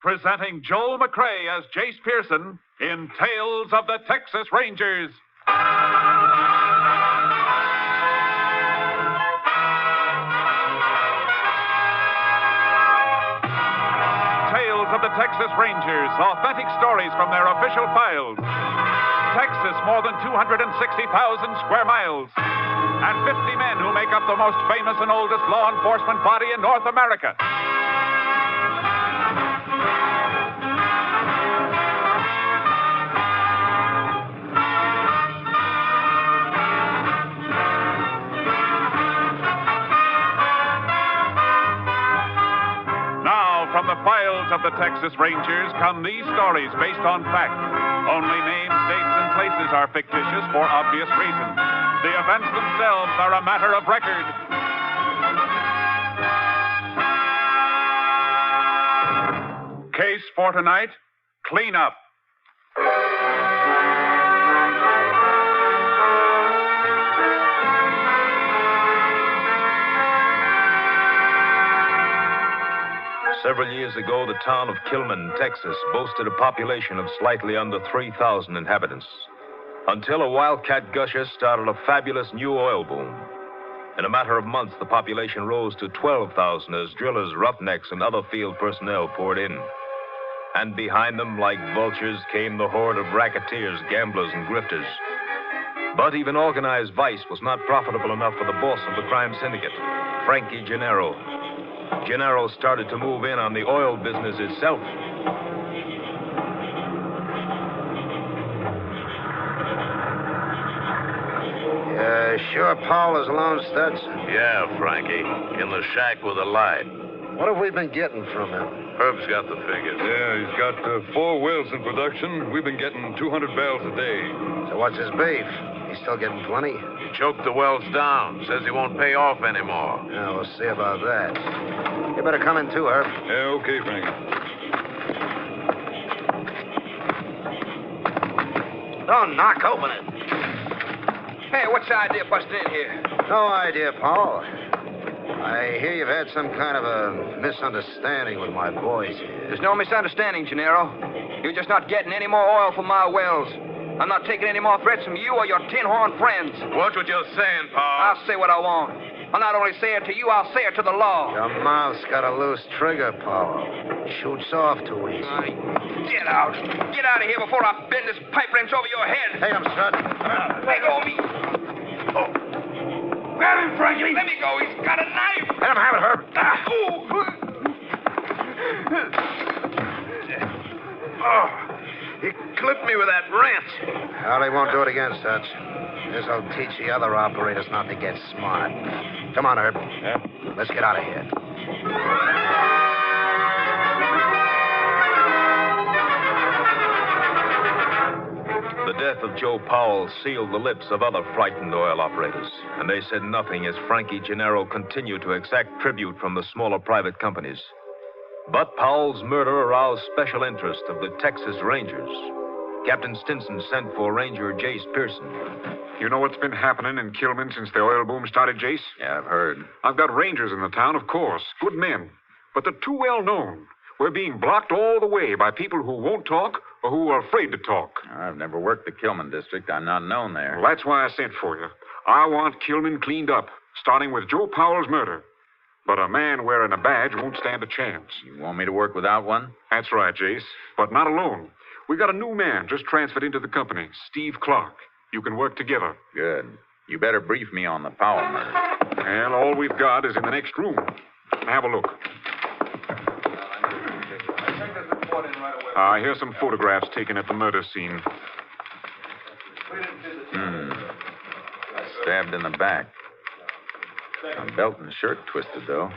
presenting Joel McCrea as Jace Pearson in Tales of the Texas Rangers. Tales of the Texas Rangers, authentic stories from their official files. Texas, more than 260,000 square miles. And 50 men who make up the most famous and oldest law enforcement body in North America. Now, from the files of the Texas Rangers come these stories based on fact. Only names, dates, and places are fictitious for obvious reasons. The events themselves are a matter of record. Case for tonight, clean up. Several years ago, the town of Kilman, Texas, boasted a population of slightly under 3,000 inhabitants. Until a wildcat gusher started a fabulous new oil boom. In a matter of months, the population rose to 12,000 as drillers, roughnecks, and other field personnel poured in. And behind them, like vultures, came the horde of racketeers, gamblers, and grifters. But even organized vice was not profitable enough for the boss of the crime syndicate, Frankie Gennaro. Gennaro started to move in on the oil business itself. Sure Paul is alone, Studs? Yeah, Frankie. In the shack with a light. What have we been getting from him? Herb's got the figures. Yeah, he's got 4 wells in production. We've been getting 200 barrels a day. So what's his beef? He's still getting plenty? He choked the wells down. Says he won't pay off anymore. Yeah, we'll see about that. You better come in too, Herb. Yeah, okay, Frankie. Don't knock, open it. Hey, what's the idea of busting in here? No idea, Paul. I hear you've had some kind of a misunderstanding with my boys here. There's no misunderstanding, Gennaro. You're just not getting any more oil from my wells. I'm not taking any more threats from you or your tin-horn friends. Watch what you're saying, Paul. I'll say what I want. I'll not only say it to you, I'll say it to the law. Your mouth's got a loose trigger, Paul. Shoots off too easy. Get out. Get out of here before I bend this pipe wrench over your head. Take him, Strut. Let go of me. Oh. Grab him, Frankie. Let me go. He's got a knife. Let him have it, Herb. Oh, he clipped me with that wrench. Well, he won't do it again, Studs. This'll teach the other operators not to get smart. Come on, Herb. Yeah? Let's get out of here. The death of Joe Powell sealed the lips of other frightened oil operators, and they said nothing as Frankie Gennaro continued to exact tribute from the smaller private companies. But Powell's murder aroused special interest of the Texas Rangers. Captain Stinson sent for Ranger Jace Pearson. You know what's been happening in Kilman since the oil boom started, Jace? Yeah, I've heard. I've got rangers in the town, of course. Good men. But they're too well known. We're being blocked all the way by people who won't talk or who are afraid to talk. I've never worked the Kilman district. I'm not known there. Well, that's why I sent for you. I want Kilman cleaned up, starting with Joe Powell's murder. But a man wearing a badge won't stand a chance. You want me to work without one? That's right, Jace. But not alone. We got a new man just transferred into the company, Steve Clark. You can work together. Good. You better brief me on the Powell murder. And all we've got is in the next room. Have a look. Here's some photographs taken at the murder scene. Stabbed in the back. A belt and shirt twisted, though.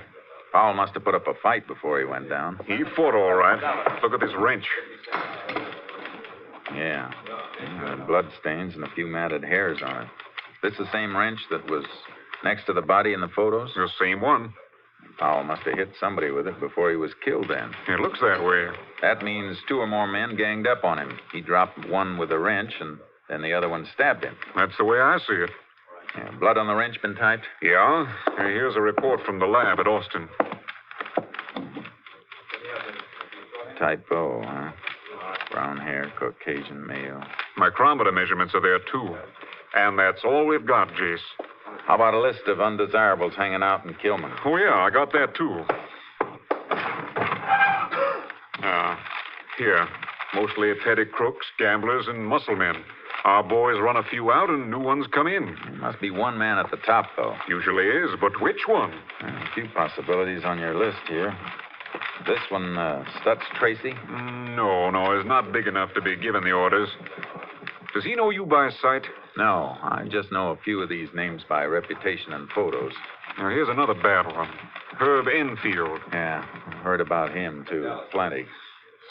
Powell must have put up a fight before he went down. He fought all right. Look at this wrench. Yeah. Blood stains and a few matted hairs on it. This the same wrench that was next to the body in the photos? The same one. Powell must have hit somebody with it before he was killed then. It looks that way. That means 2 or more men ganged up on him. He dropped one with a wrench, and then the other one stabbed him. That's the way I see it. Yeah, blood on the wrench been typed? Yeah. Here's a report from the lab at Austin. typo, huh? Brown hair, Caucasian male. Micrometer measurements are there, too. And that's all we've got, Jace. How about a list of undesirables hanging out in Kilman? Oh, yeah, I got that, too. Here. Mostly petty crooks, gamblers, and muscle men. Our boys run a few out and new ones come in. There must be one man at the top, though. Usually is, but which one? A few possibilities on your list here. This one, Stutz Tracy? No, he's not big enough to be given the orders. Does he know you by sight? No, I just know a few of these names by reputation and photos. Now, here's another bad one. Herb Enfield. Yeah, I've heard about him, too. Plenty.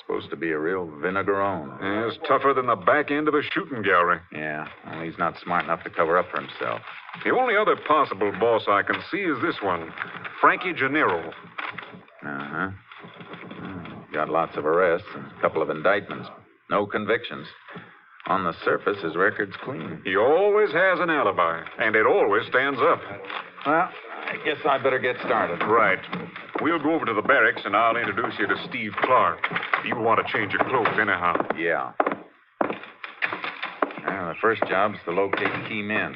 Supposed to be a real vinegarone. Yeah, he's tougher than the back end of a shooting gallery. Yeah, only he's not smart enough to cover up for himself. The only other possible boss I can see is this one, Frankie Gennaro. Uh-huh. Got lots of arrests and a couple of indictments. No convictions. On the surface, his record's clean. He always has an alibi, and it always stands up. Well, I guess I better get started. Right. We'll go over to the barracks, and I'll introduce you to Steve Clark. You'll want to change your clothes anyhow. Yeah. Well, the first job's to locate key men.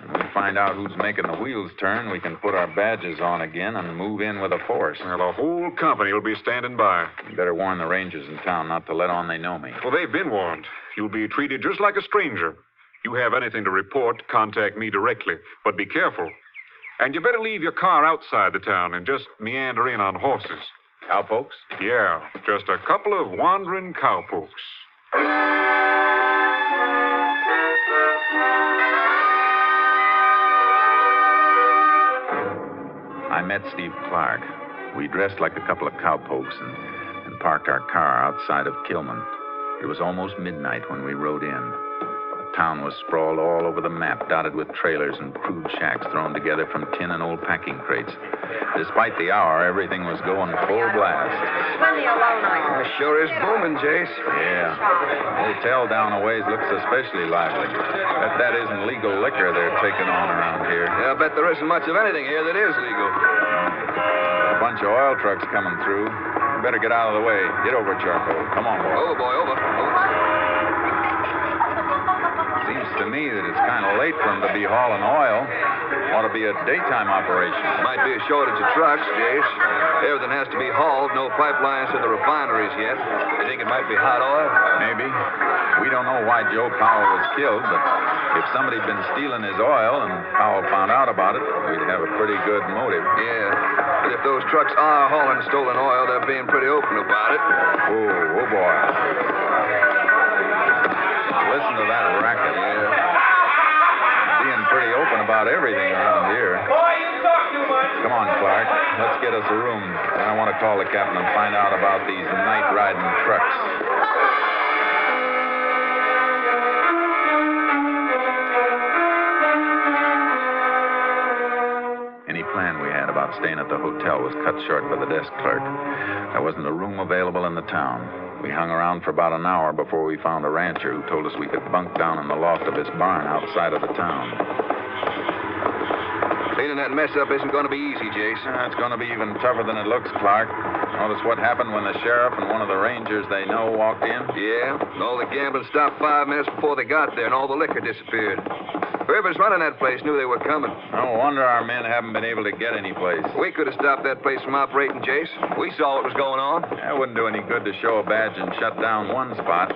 When we find out who's making the wheels turn, we can put our badges on again and move in with a force. Well, the whole company will be standing by. You better warn the rangers in town not to let on they know me. Well, they've been warned. You'll be treated just like a stranger. You have anything to report, contact me directly. But be careful. And you better leave your car outside the town and just meander in on horses. Cowpokes? Yeah, just a couple of wandering cowpokes. I met Steve Clark. We dressed like a couple of cowpokes and parked our car outside of Kilman. It was almost midnight when we rode in. The town was sprawled all over the map, dotted with trailers and crude shacks thrown together from tin and old packing crates. Despite the hour, everything was going full blast. Plenty of low night. Sure is booming, Jace. Yeah. The hotel down a ways looks especially lively. Bet that isn't legal liquor they're taking on around here. Yeah, I bet there isn't much of anything here that is legal. A bunch of oil trucks coming through. You better get out of the way. Get over, Charcoal. Come on, boy. Over, boy, over. Seems to me that it's kind of late for them to be hauling oil. Ought to be a daytime operation. Might be a shortage of trucks, Jace. Everything has to be hauled. No pipelines to the refineries yet. You think it might be hot oil? Maybe. We don't know why Joe Powell was killed, but if somebody'd been stealing his oil and Powell found out about it, we'd have a pretty good motive. Yeah. But if those trucks are hauling stolen oil, they're being pretty open about it. Oh, boy. Listen to that racket. Yeah. Being pretty open about everything around here. Boy, you talk too much. Come on, Clark. Let's get us a room. Then I want to call the captain and find out about these night-riding trucks. Any plan we had about staying at the hotel was cut short by the desk clerk. There wasn't a room available in the town. We hung around for about an hour before we found a rancher who told us we could bunk down in the loft of his barn outside of the town. Cleaning that mess up isn't going to be easy, Jace. It's going to be even tougher than it looks, Clark. Notice what happened when the sheriff and one of the rangers they know walked in? Yeah, and all the gambling stopped 5 minutes before they got there, and all the liquor disappeared. Whoever's running that place knew they were coming. No wonder our men haven't been able to get any place. We could have stopped that place from operating, Jace. We saw what was going on. It wouldn't do any good to show a badge and shut down one spot.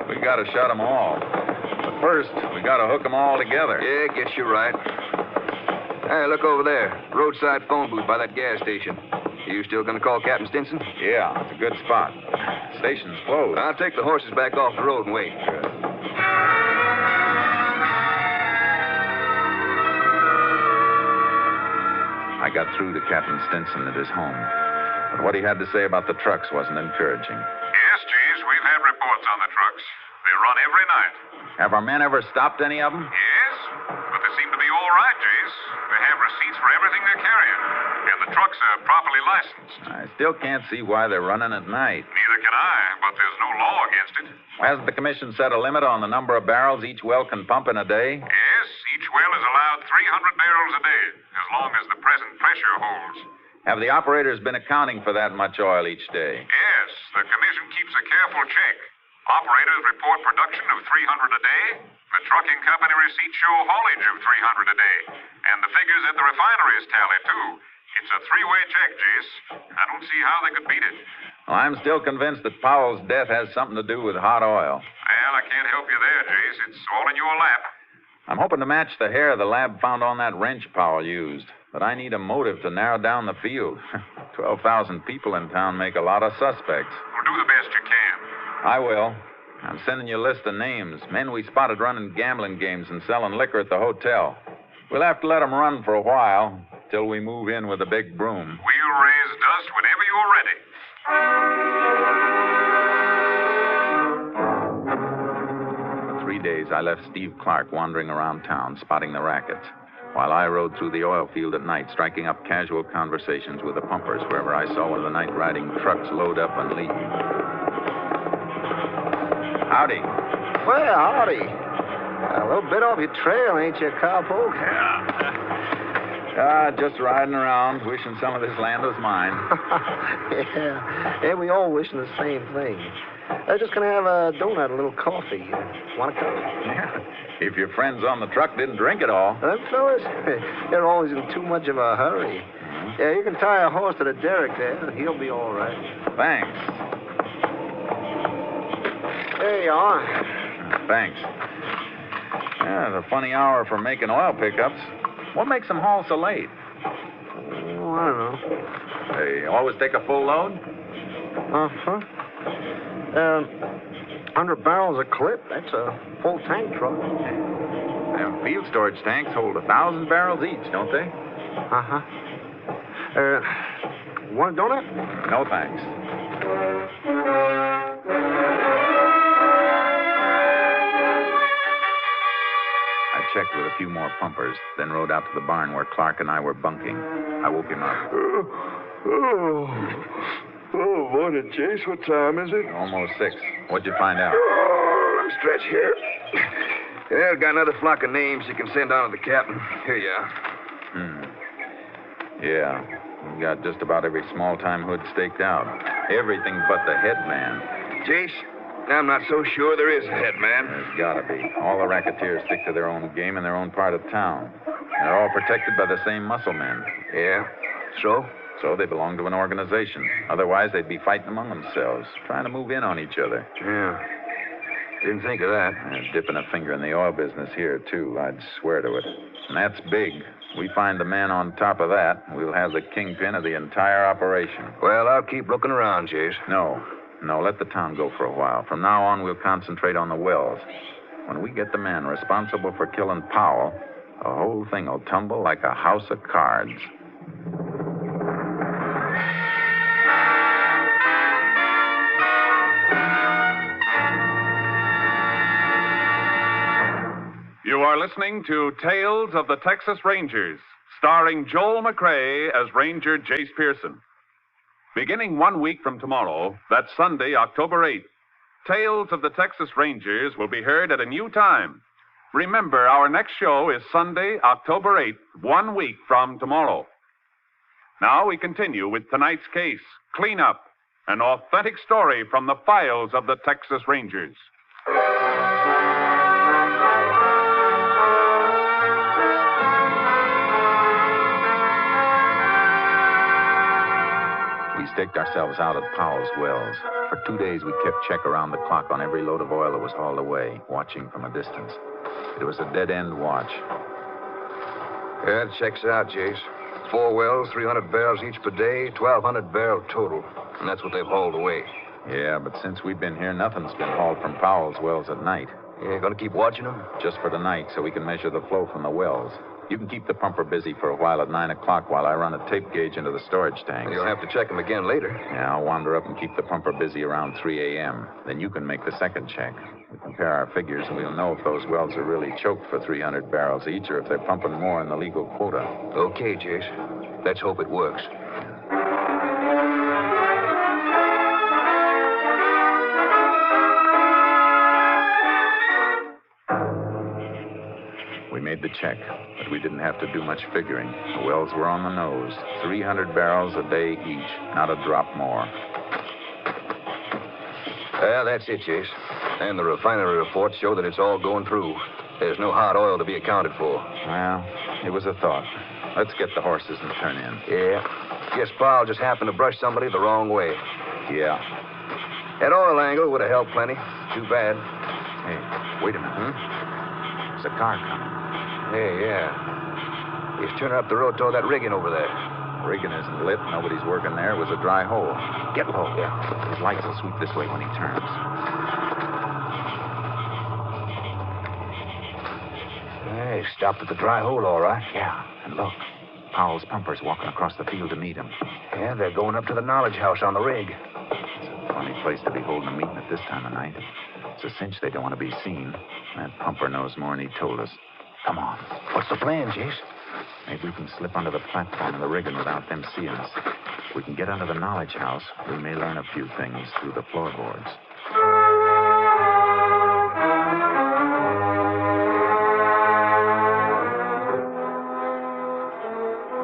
We got to shut them all. But first, we got to hook them all together. Yeah, guess you're right. Hey, look over there. Roadside phone booth by that gas station. You still going to call Captain Stinson? Yeah, it's a good spot. Station's closed. I'll take the horses back off the road and wait. Good. I got through to Captain Stinson at his home. But what he had to say about the trucks wasn't encouraging. Yes, Jace, we've had reports on the trucks. They run every night. Have our men ever stopped any of them? Yes, but they seem to be all right, Jace. They have receipts for everything they're carrying. And the trucks are properly licensed. I still can't see why they're running at night. Neither can I, but there's no law against it. Hasn't the commission set a limit on the number of barrels each well can pump in a day? Yes, each well is allowed 300 barrels a day, as long as the present pressure holds. Have the operators been accounting for that much oil each day? Yes, the keeps a careful check. Operators report production of 300 a day. The trucking company receipts show haulage of 300 a day. And the figures at the refineries tally, too. It's a three-way check, Jace. I don't see how they could beat it. Well, I'm still convinced that Powell's death has something to do with hot oil. Well, I can't help you there, Jace. It's all in your lap. I'm hoping to match the hair the lab found on that wrench Powell used. But I need a motive to narrow down the field. 12,000 people in town make a lot of suspects. Well, do the best you can. I will. I'm sending you a list of names. Men we spotted running gambling games and selling liquor at the hotel. We'll have to let them run for a while, till we move in with a big broom. We'll raise dust whenever you're ready. For 3 days, I left Steve Clark wandering around town, spotting the rackets, while I rode through the oil field at night, striking up casual conversations with the pumpers wherever I saw one of the night-riding trucks load up and leave. Howdy. Well, howdy. A little bit off your trail, ain't you, cowpoke? Just riding around, wishing some of this land was mine. Yeah, we all wishing the same thing. Just gonna have a donut, a little coffee. Want a cup? Yeah. If your friends on the truck didn't drink it all. Them fellas, they're always in too much of a hurry. Mm-hmm. Yeah, you can tie a horse to the derrick there. He'll be all right. Thanks. There you are. Thanks. Yeah, it's a funny hour for making oil pickups. What makes them haul so late? Oh, I don't know. They always take a full load? Uh-huh. 100 barrels a clip. That's a full tank truck. Them field storage tanks hold 1,000 barrels each, don't they? Uh-huh. Want a donut? No, thanks. I checked with a few more pumpers, then rode out to the barn where Clark and I were bunking. I woke him up. Oh, morning, Jace. What time is it? Almost 6. What'd you find out? Oh, let me stretch here. Yeah, I've got another flock of names you can send down to the captain. Here you are. Yeah. We got just about every small-time hood staked out. Everything but the head man. Jace, I'm not so sure there is a head man. There's gotta be. All the racketeers stick to their own game in their own part of town. They're all protected by the same muscle men. Yeah? So? So they belong to an organization. Otherwise, they'd be fighting among themselves, trying to move in on each other. Yeah. Didn't think of that. Dipping a finger in the oil business here, too. I'd swear to it. And that's big. We find the man on top of that, we'll have the kingpin of the entire operation. Well, I'll keep looking around, Jace. No, let the town go for a while. From now on, we'll concentrate on the wells. When we get the man responsible for killing Powell, the whole thing will tumble like a house of cards. You are listening to Tales of the Texas Rangers, starring Joel McRae as Ranger Jace Pearson. Beginning 1 week from tomorrow, that's Sunday, October 8th, Tales of the Texas Rangers will be heard at a new time. Remember, our next show is Sunday, October 8th, 1 week from tomorrow. Now we continue with tonight's case, Cleanup, an authentic story from the files of the Texas Rangers. We staked ourselves out at Powell's wells. For 2 days, we kept check around the clock on every load of oil that was hauled away, watching from a distance. It was a dead-end watch. Yeah, it checks out, Jace. 4 wells, 300 barrels each per day, 1,200 barrel total. And that's what they've hauled away. Yeah, but since we've been here, nothing's been hauled from Powell's wells at night. You gonna keep watching them? Just for tonight, so we can measure the flow from the wells. You can keep the pumper busy for a while at 9 o'clock while I run a tape gauge into the storage tank. You'll have to check them again later. Yeah, I'll wander up and keep the pumper busy around 3 a.m. Then you can make the second check. We compare our figures, and we'll know if those wells are really choked for 300 barrels each or if they're pumping more in the legal quota. Okay, Jace. Let's hope it works. We made the check, but we didn't have to do much figuring. The wells were on the nose. 300 barrels a day each, not a drop more. Yeah, that's it, Chase. And the refinery reports show that it's all going through. There's no hot oil to be accounted for. Well, it was a thought. Let's get the horses and turn in. Yeah. Guess Powell just happened to brush somebody the wrong way. Yeah. That oil angle would have helped plenty. Too bad. Hey, wait a minute. There's a car coming. Hey, yeah. He's turning up the road toward that rigging over there. Rigging isn't lit. Nobody's working there. It was a dry hole. Get low. Yeah. His lights will sweep this way when he turns. Hey, stopped at the dry hole, all right. Yeah, and look. Powell's pumpers walking across the field to meet him. Yeah, they're going up to the knowledge house on the rig. It's a funny place to be holding a meeting at this time of night. It's a cinch they don't want to be seen. That pumper knows more than he told us. Come on. What's the plan, Chase? Maybe we can slip onto the platform of the rigging without them seeing us. If we can get under the knowledge house, we may learn a few things through the floorboards.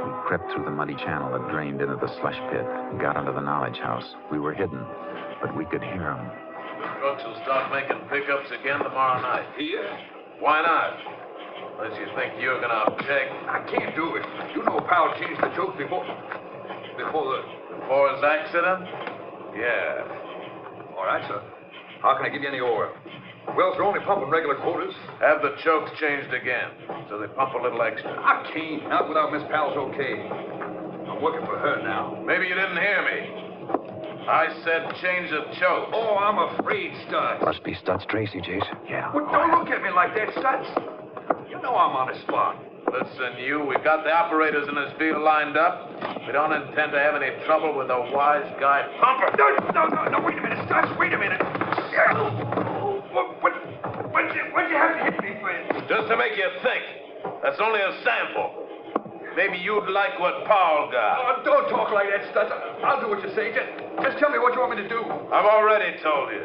We crept through the muddy channel that drained into the slush pit and got under the knowledge house. We were hidden, but we could hear them. Trucks will start making pickups again tomorrow night. Here? Why not? Unless you think you're going to object. I can't do it. You know Powell changed the choke before Before his accident? Yeah. All right, sir. How can I give you any oil? Wells are only pumping regular quotas. Have the chokes changed again, so they pump a little extra. I can't. Not without Miss Powell's okay. I'm working for her now. Maybe you didn't hear me. I said change the chokes. Oh, I'm afraid, Stutz. Must be Stutz Tracy, Chase. Yeah. Well, don't look at me like that, Stutz. You know I'm on the spot. Listen, we've got the operators in this field lined up. We don't intend to have any trouble with a wise guy pumper. No, wait a minute, Stutz. Wait a minute. What'd you have to hit me for? Just to make you think. That's only a sample. Maybe you'd like what Powell got. Oh, don't talk like that, Stutz. I'll do what you say. Just tell me what you want me to do. I've already told you.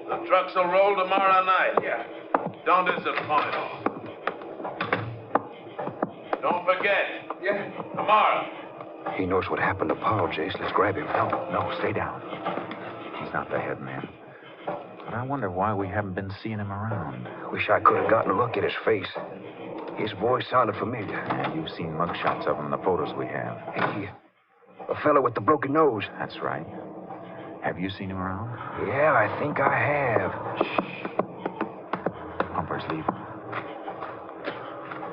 The trucks will roll tomorrow night. Yeah. Don't disappoint. Don't forget. Yeah. Tomorrow. He knows what happened to Powell, Chase. Let's grab him. No, stay down. He's not the head man. But I wonder why we haven't been seeing him around. Wish I could have gotten a look at his face. His voice sounded familiar. Yeah, you've seen mugshots of him in the photos we have. Hey, a fellow with the broken nose. That's right. Have you seen him around? Yeah, I think I have. Shh. Pumper's leaving.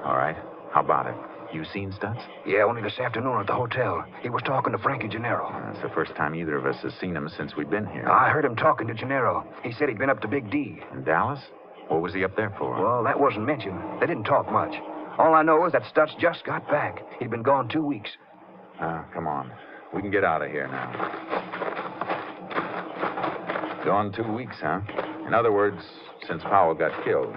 All right. How about it? You seen Stutz? Yeah, only this afternoon at the hotel. He was talking to Frankie Gennaro. That's the first time either of us has seen him since we've been here. I heard him talking to Gennaro. He said he'd been up to Big D. In Dallas? What was he up there for? Well, that wasn't mentioned. They didn't talk much. All I know is that Stutz just got back. He'd been gone 2 weeks. Come on. We can get out of here now. Gone 2 weeks, huh? In other words, since Powell got killed.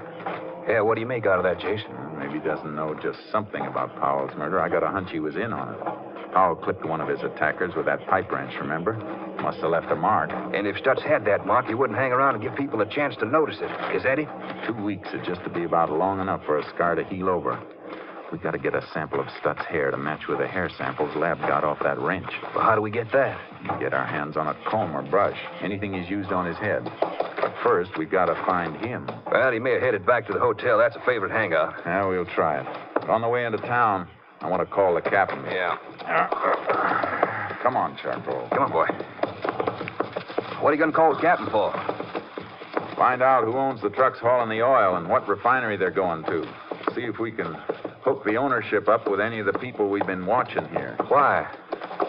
Yeah, what do you make out of that, Jason? Maybe he doesn't know just something about Powell's murder. I got a hunch he was in on it. Powell clipped one of his attackers with that pipe wrench, remember? Must have left a mark. And if Stutz had that mark, he wouldn't hang around and give people a chance to notice it. Is that it? 2 weeks is just to be about long enough for a scar to heal over. We got to get a sample of Stutz's hair to match with the hair samples Lab got off that wrench. Well, how do we get that? Get our hands on a comb or brush, anything he's used on his head. But first, we got to find him. Well, he may have headed back to the hotel. That's a favorite hangout. Yeah, we'll try it. But on the way into town, I want to call the captain. Yeah. Come on, Charcoal. Come on, boy. What are you going to call the captain for? Find out who owns the trucks hauling the oil and what refinery they're going to. See if we can hook the ownership up with any of the people we've been watching here. Why?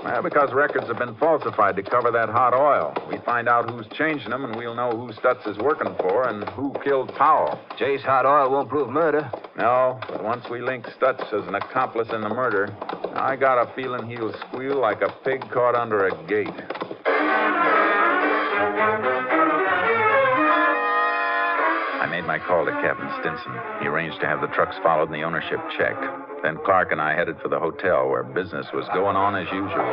Well, because records have been falsified to cover that hot oil. We find out who's changing them, and we'll know who Stutz is working for and who killed Powell. Jay's hot oil won't prove murder. No, but once we link Stutz as an accomplice in the murder, I got a feeling he'll squeal like a pig caught under a gate. I made my call to Captain Stinson. He arranged to have the trucks followed and the ownership checked. Then Clark and I headed for the hotel where business was going on as usual.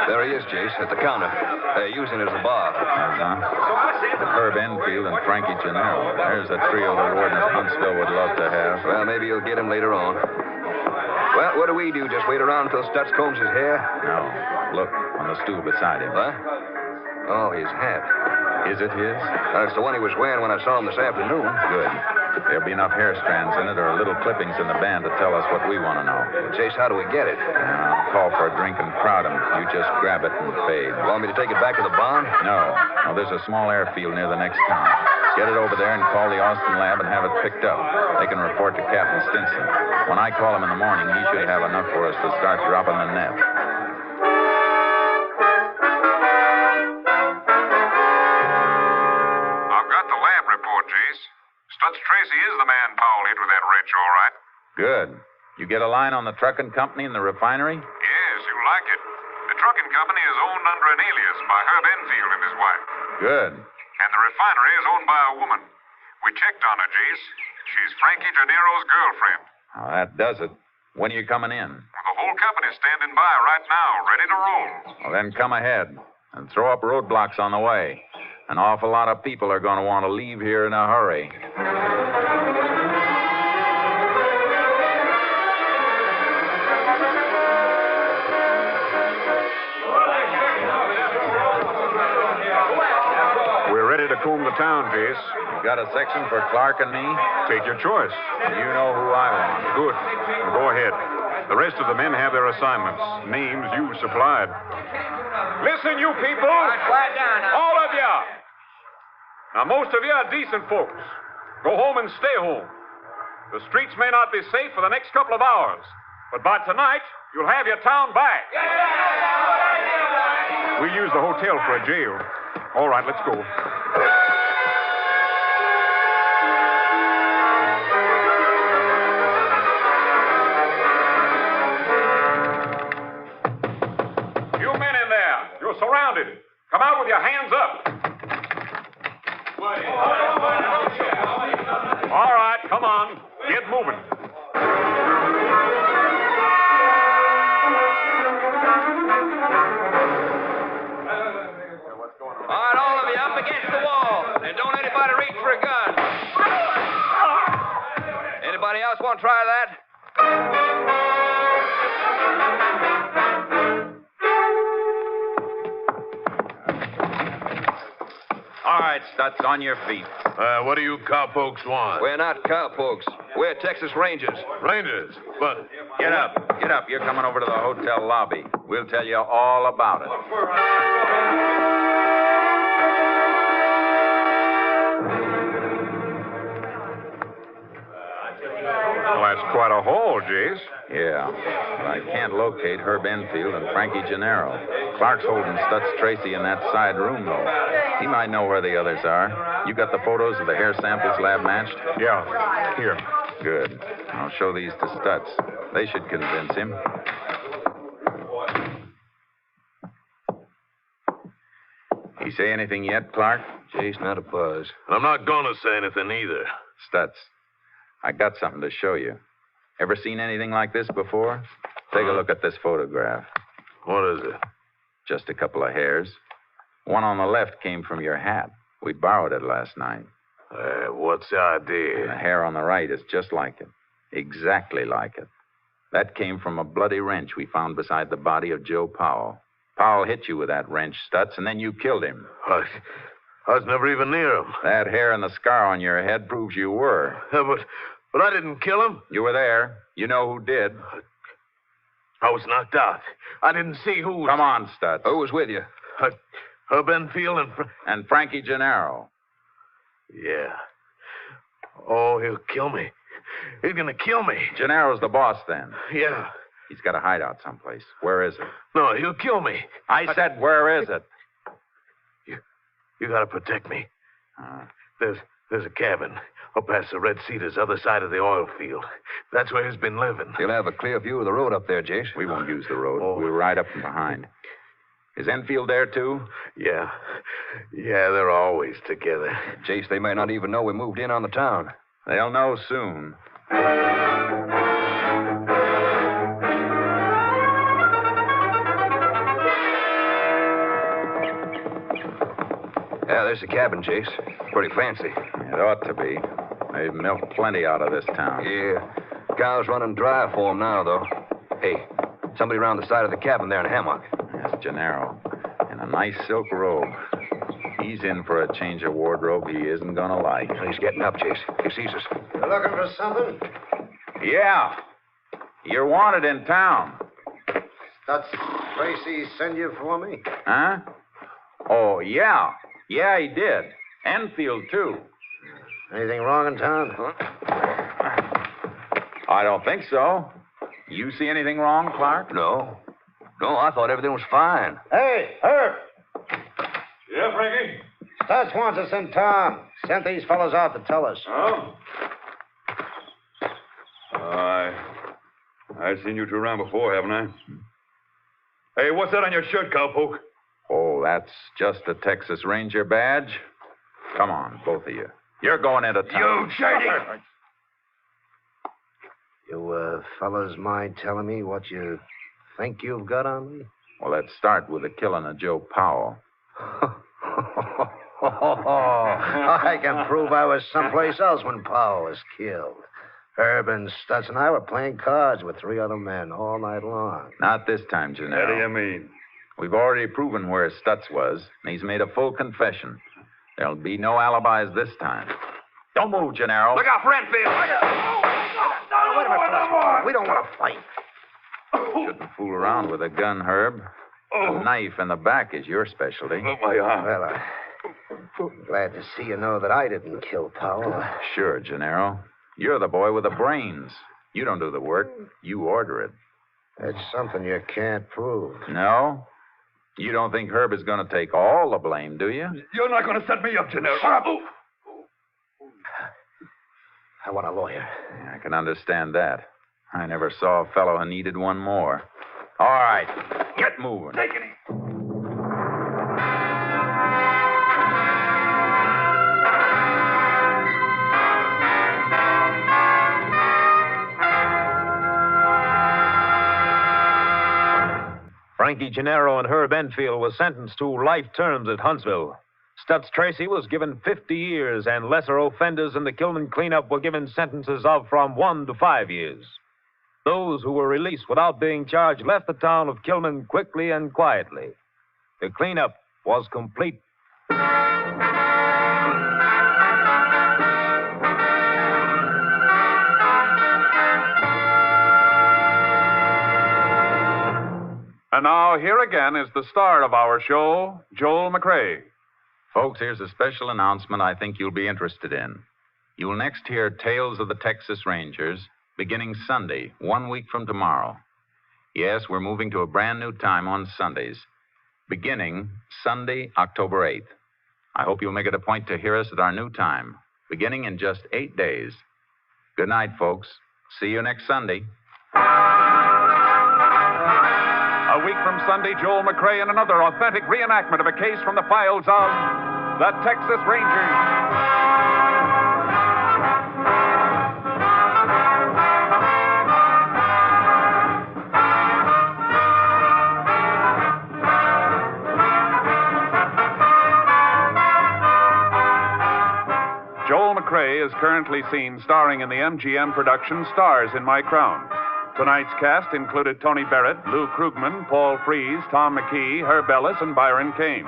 There he is, Jace, at the counter. They're using it as a bar. Herb Enfield and Frankie Gennaro. There's a trio the warden of Huntsville would love to have. Well, maybe you'll get him later on. Well, what do we do? Just wait around until Stutz combs his hair? No. Look, on the stool beside him. What? Oh, his hat. Is it his? That's the one he was wearing when I saw him this afternoon. Good. There'll be enough hair strands in it or little clippings in the band to tell us what we want to know. Well, Chase, how do we get it? I'll call for a drink and crowd him. You just grab it and fade. You want me to take it back to the barn? No. No, there's a small airfield near the next town. Get it over there and call the Austin lab and have it picked up. They can report to Captain Stinson. When I call him in the morning, he should have enough for us to start dropping the net. I've got the lab report, Jace. Stutz Tracy is the man Powell hit with that wrench, all right. Good. You get a line on the trucking company and the refinery? Yes, you like it. The trucking company is owned under an alias by Herb Enfield and his wife. Good. And the refinery is owned by a woman. We checked on her, Jace. She's Frankie Gennaro's girlfriend. Now, that does it. When are you coming in? Well, the whole company's standing by right now, ready to roll. Well, then come ahead and throw up roadblocks on the way. An awful lot of people are going to want to leave here in a hurry. We're ready to comb the town, Jace. You got a section for Clark and me? Take your choice. You know who I want. Good. Go ahead. The rest of the men have their assignments. Names you supplied. Listen, you people. Quiet down now. All of you. Now, most of you are decent folks. Go home and stay home. The streets may not be safe for the next couple of hours, but by tonight, you'll have your town back. We use the hotel for a jail. All right, let's go. You men in there, you're surrounded. Come out with your hands up. All right, come on. Get moving. All right, all of you, up against the wall. And don't anybody reach for a gun. Anybody else want to try that? All right, Stutz, on your feet. What do you cowpokes want? We're not cowpokes. We're Texas Rangers. Rangers. But Get up. Get up. You're coming over to the hotel lobby. We'll tell you all about it. Well, that's quite a haul, Jace. Yeah, but I can't locate Herb Enfield and Frankie Gennaro. Clark's holding Stutz Tracy in that side room, though. He might know where the others are. You got the photos of the hair samples lab matched? Yeah, here. Good. I'll show these to Stutz. They should convince him. He say anything yet, Clark? Jace, not a buzz. I'm not going to say anything either. Stutz, I got something to show you. Ever seen anything like this before? Take a look at this photograph. What is it? Just a couple of hairs. One on the left came from your hat. We borrowed it last night. What's the And the idea? hair on the right is just like it. Exactly like it. That came from a bloody wrench we found beside the body of Joe Powell. Powell hit you with that wrench, Stutz, and then you killed him. I was never even near him. That hair and the scar on your head proves you were. But I didn't kill him. You were there. You know who did. I was knocked out. I didn't see who was... Come on, Stutz. Who was with you? Herb Enfield and... And Frankie Gennaro. Yeah. Oh, he'll kill me. He's gonna kill me. Gennaro's the boss, then. Yeah. He's got a hideout someplace. Where is it? No, he'll kill me. I said, where is it? You gotta protect me. There's a cabin up past the Red Cedars, other side of the oil field. That's where he's been living. You'll have a clear view of the road up there, Jace. We won't use the road. Oh. We'll ride up from behind. Is Enfield there, too? Yeah. Yeah, they're always together. Jace, they may not even know we moved in on the town. They'll know soon. Yeah, there's the cabin, Jace. Pretty fancy. It ought to be. They've milked plenty out of this town. Yeah. Cow's running dry for 'em now, though. Hey, somebody around the side of the cabin there in a hammock. That's Gennaro. In a nice silk robe. He's in for a change of wardrobe he isn't going to like. He's getting up, Chase. He sees us. You looking for something? Yeah. You're wanted in town. That's Tracy send you for me? Huh? Oh, yeah. Yeah, he did. Enfield, too. Anything wrong in town? I don't think so. You see anything wrong, Clark? No. No, I thought everything was fine. Hey, Herb! Yeah, Frankie? Stats wants us in town. Sent these fellows out to tell us. Oh? I've seen you two around before, haven't I? Hey, what's that on your shirt, cowpoke? Oh, that's just a Texas Ranger badge. Come on, both of you. You're going into town. You shady! You, fellas mind telling me what you think you've got on me? Well, let's start with the killing of Joe Powell. I can prove I was someplace else when Powell was killed. Herb and Stutz and I were playing cards with 3 other men all night long. Not this time, What do Gennaro. you mean? We've already proven where Stutz was, and he's made a full confession. There'll be no alibis this time. Don't move, Gennaro. Look out for Enfield! Wait a minute, fellas. We don't want to fight. Shouldn't fool around with a gun, Herb. A knife in the back is your specialty. Oh, my arm. Well, I'm glad to see you know that I didn't kill Powell. Sure, Gennaro. You're the boy with the brains. You don't do the work. You order it. That's something you can't prove. No? You don't think Herb is going to take all the blame, do you? You're not going to set me up, Gennaro. Shut up. I want a lawyer. Yeah, I can understand that. I never saw a fellow who needed one more. All right, get moving. Take it easy. Frankie Gennaro and Herb Enfield were sentenced to life terms at Huntsville. Stutz Tracy was given 50 years, and lesser offenders in the Kilman cleanup were given sentences of from 1 to 5 years. Those who were released without being charged left the town of Kilman quickly and quietly. The cleanup was complete. And now, here again is the star of our show, Joel McCrea. Folks, here's a special announcement I think you'll be interested in. You'll next hear Tales of the Texas Rangers beginning Sunday, 1 week from tomorrow. Yes, we're moving to a brand new time on Sundays, beginning Sunday, October 8th. I hope you'll make it a point to hear us at our new time, beginning in just 8 days. Good night, folks. See you next Sunday. A week from Sunday, Joel McCrea in another authentic reenactment of a case from the files of the Texas Rangers. Joel McCrea is currently seen starring in the MGM production Stars in My Crown. Tonight's cast included Tony Barrett, Lou Krugman, Paul Frees, Tom McKee, Herb Ellis, and Byron Kane.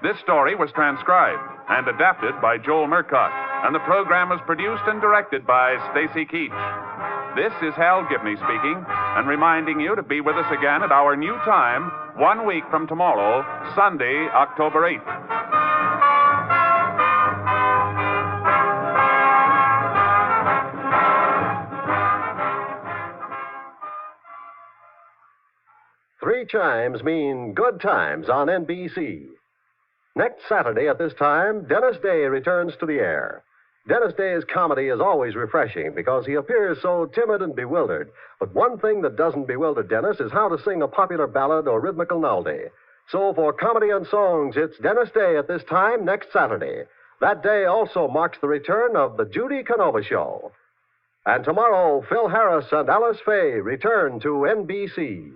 This story was transcribed and adapted by Joel Murcott, and the program was produced and directed by Stacy Keach. This is Hal Gibney speaking, and reminding you to be with us again at our new time, 1 week from tomorrow, Sunday, October 8th. Three chimes mean good times on NBC. Next Saturday at this time, Dennis Day returns to the air. Dennis Day's comedy is always refreshing because he appears so timid and bewildered. But one thing that doesn't bewilder Dennis is how to sing a popular ballad or rhythmical melody. So for comedy and songs, it's Dennis Day at this time next Saturday. That day also marks the return of the Judy Canova Show. And tomorrow, Phil Harris and Alice Faye return to NBC.